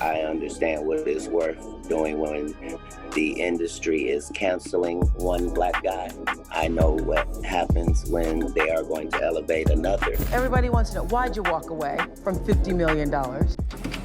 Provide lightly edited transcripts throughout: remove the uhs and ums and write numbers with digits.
I understand what it's worth doing when the industry is canceling one black guy. I know what happens when they are going to elevate another. Everybody wants to know, why'd you walk away from $50 million?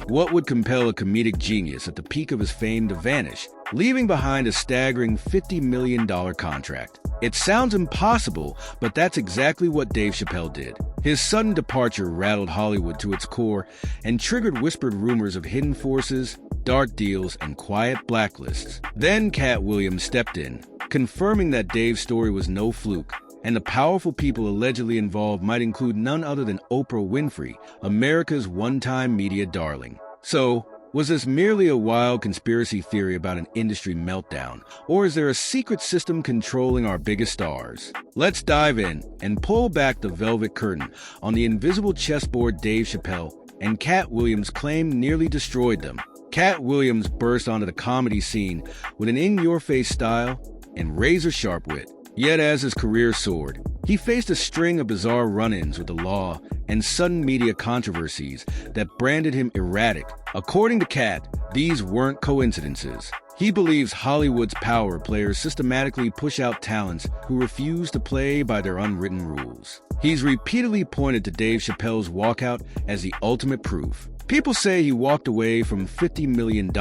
What would compel a comedic genius at the peak of his fame to vanish, leaving behind a staggering $50 million contract? It sounds impossible, but that's exactly what Dave Chappelle did. His sudden departure rattled Hollywood to its core and triggered whispered rumors of hidden forces, dark deals, and quiet blacklists. Then Katt Williams stepped in, confirming that Dave's story was no fluke, and the powerful people allegedly involved might include none other than Oprah Winfrey, America's one-time media darling. So, was this merely a wild conspiracy theory about an industry meltdown, or is there a secret system controlling our biggest stars? Let's dive in and pull back the velvet curtain on the invisible chessboard Dave Chappelle and Katt Williams claim nearly destroyed them. Katt Williams burst onto the comedy scene with an in-your-face style and razor-sharp wit. Yet as his career soared, he faced a string of bizarre run-ins with the law and sudden media controversies that branded him erratic. According to Katt, these weren't coincidences. He believes Hollywood's power players systematically push out talents who refuse to play by their unwritten rules. He's repeatedly pointed to Dave Chappelle's walkout as the ultimate proof. People say he walked away from $50 million,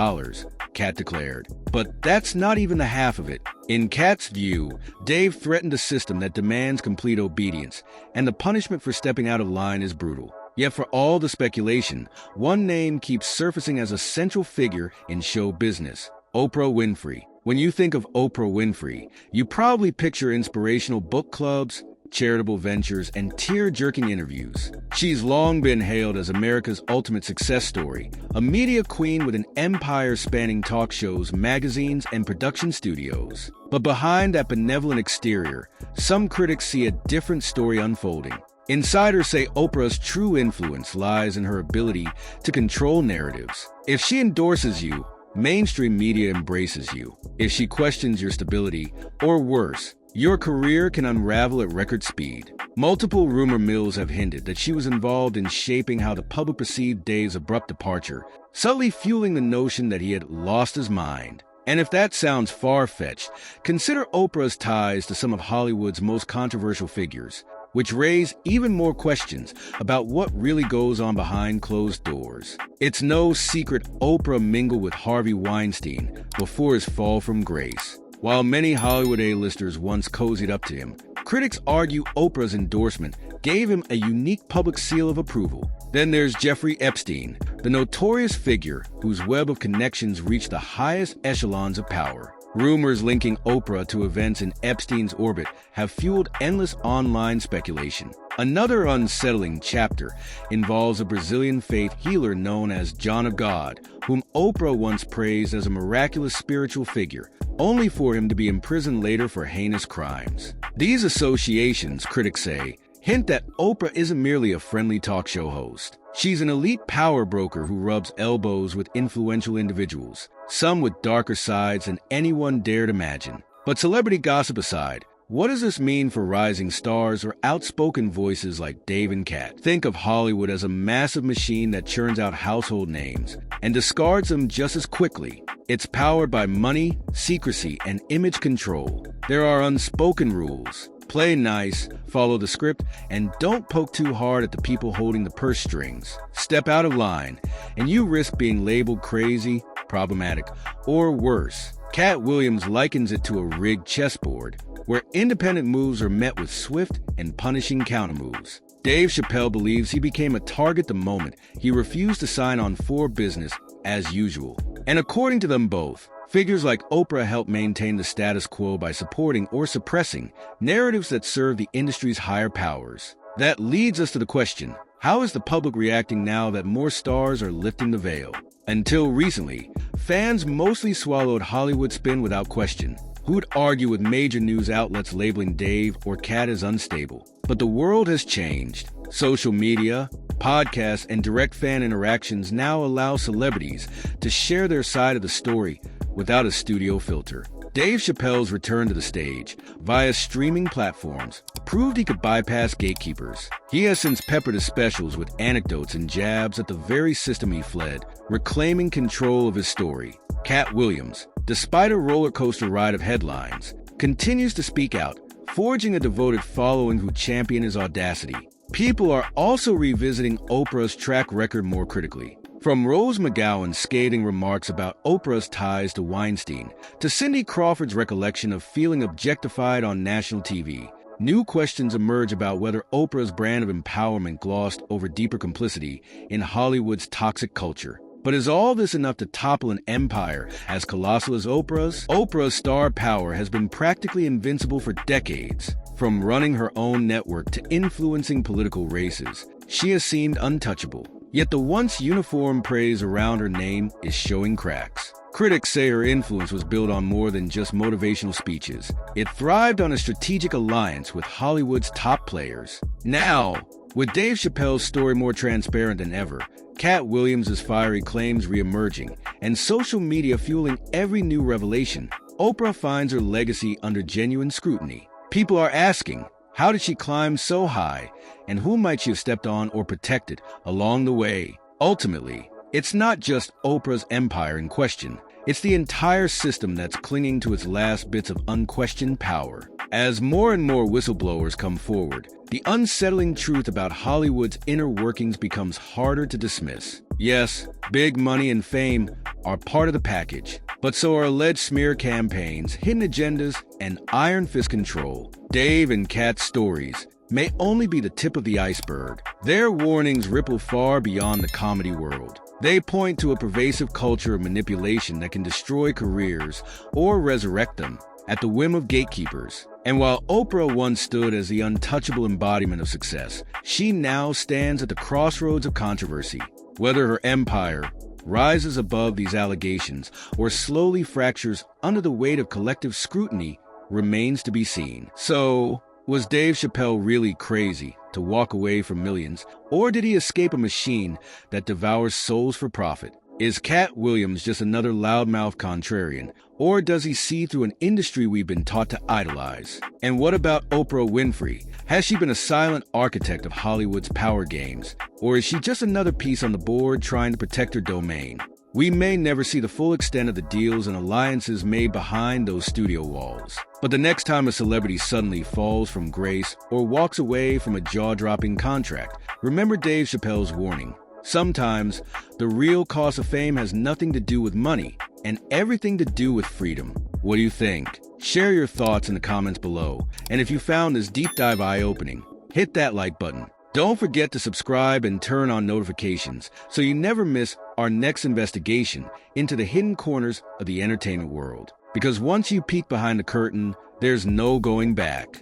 Katt declared. But that's not even the half of it. In Katt's view, Dave threatened a system that demands complete obedience, and the punishment for stepping out of line is brutal. Yet for all the speculation, one name keeps surfacing as a central figure in show business: Oprah Winfrey. When you think of Oprah Winfrey, you probably picture inspirational book clubs, charitable ventures, and tear-jerking interviews. She's long been hailed as America's ultimate success story, a media queen with an empire spanning talk shows, magazines, and production studios. But behind that benevolent exterior, some critics see a different story unfolding. Insiders say Oprah's true influence lies in her ability to control narratives. If she endorses you, mainstream media embraces you. If she questions your stability, or worse, your career can unravel at record speed. Multiple rumor mills have hinted that she was involved in shaping how the public perceived Dave's abrupt departure, subtly fueling the notion that he had lost his mind. And if that sounds far-fetched, consider Oprah's ties to some of Hollywood's most controversial figures, which raise even more questions about what really goes on behind closed doors. It's no secret Oprah mingled with Harvey Weinstein before his fall from grace. While many Hollywood A-listers once cozied up to him, critics argue Oprah's endorsement gave him a unique public seal of approval. Then there's Jeffrey Epstein, the notorious figure whose web of connections reached the highest echelons of power. Rumors linking Oprah to events in Epstein's orbit have fueled endless online speculation. Another unsettling chapter involves a Brazilian faith healer known as John of God, whom Oprah once praised as a miraculous spiritual figure, only for him to be imprisoned later for heinous crimes. These associations, critics say, hint that Oprah isn't merely a friendly talk show host. She's an elite power broker who rubs elbows with influential individuals, some with darker sides than anyone dared imagine. But celebrity gossip aside, what does this mean for rising stars or outspoken voices like Dave and Katt? Think of Hollywood as a massive machine that churns out household names and discards them just as quickly. It's powered by money, secrecy, and image control. There are unspoken rules. Play nice, follow the script, and don't poke too hard at the people holding the purse strings. Step out of line, and you risk being labeled crazy, problematic, or worse. Katt Williams likens it to a rigged chessboard, where independent moves are met with swift and punishing countermoves. Dave Chappelle believes he became a target the moment he refused to sign on for business as usual. And according to them both, figures like Oprah help maintain the status quo by supporting or suppressing narratives that serve the industry's higher powers. That leads us to the question, how is the public reacting now that more stars are lifting the veil? Until recently, fans mostly swallowed Hollywood spin without question. Who'd argue with major news outlets labeling Dave or Katt as unstable? But the world has changed. Social media, podcasts, and direct fan interactions now allow celebrities to share their side of the story without a studio filter. Dave Chappelle's return to the stage via streaming platforms proved he could bypass gatekeepers. He has since peppered his specials with anecdotes and jabs at the very system he fled, reclaiming control of his story. Katt Williams, despite a roller coaster ride of headlines, continues to speak out, forging a devoted following who champion his audacity. People are also revisiting Oprah's track record more critically. From Rose McGowan's scathing remarks about Oprah's ties to Weinstein, to Cindy Crawford's recollection of feeling objectified on national TV, new questions emerge about whether Oprah's brand of empowerment glossed over deeper complicity in Hollywood's toxic culture. But is all this enough to topple an empire as colossal as Oprah's? Oprah's star power has been practically invincible for decades. From running her own network to influencing political races, she has seemed untouchable. Yet the once uniform praise around her name is showing cracks. Critics say her influence was built on more than just motivational speeches. It thrived on a strategic alliance with Hollywood's top players. Now, with Dave Chappelle's story more transparent than ever, Katt Williams' fiery claims reemerging, and social media fueling every new revelation, Oprah finds her legacy under genuine scrutiny. People are asking, how did she climb so high, and who might she have stepped on or protected along the way? Ultimately, it's not just Oprah's empire in question. It's the entire system that's clinging to its last bits of unquestioned power. As more and more whistleblowers come forward, the unsettling truth about Hollywood's inner workings becomes harder to dismiss. Yes, big money and fame are part of the package, but so are alleged smear campaigns, hidden agendas, and iron fist control. Dave and Katt's stories may only be the tip of the iceberg. Their warnings ripple far beyond the comedy world. They point to a pervasive culture of manipulation that can destroy careers or resurrect them at the whim of gatekeepers. And while Oprah once stood as the untouchable embodiment of success, she now stands at the crossroads of controversy. Whether her empire rises above these allegations or slowly fractures under the weight of collective scrutiny remains to be seen. So, was Dave Chappelle really crazy to walk away from millions, or did he escape a machine that devours souls for profit? Is Katt Williams just another loudmouth contrarian, or does he see through an industry we've been taught to idolize? And what about Oprah Winfrey? Has she been a silent architect of Hollywood's power games, or is she just another piece on the board trying to protect her domain? We may never see the full extent of the deals and alliances made behind those studio walls. But the next time a celebrity suddenly falls from grace or walks away from a jaw-dropping contract, remember Dave Chappelle's warning. Sometimes, the real cost of fame has nothing to do with money and everything to do with freedom. What do you think? Share your thoughts in the comments below. And if you found this deep dive eye-opening, hit that like button. Don't forget to subscribe and turn on notifications so you never miss our next investigation into the hidden corners of the entertainment world. Because once you peek behind the curtain, there's no going back.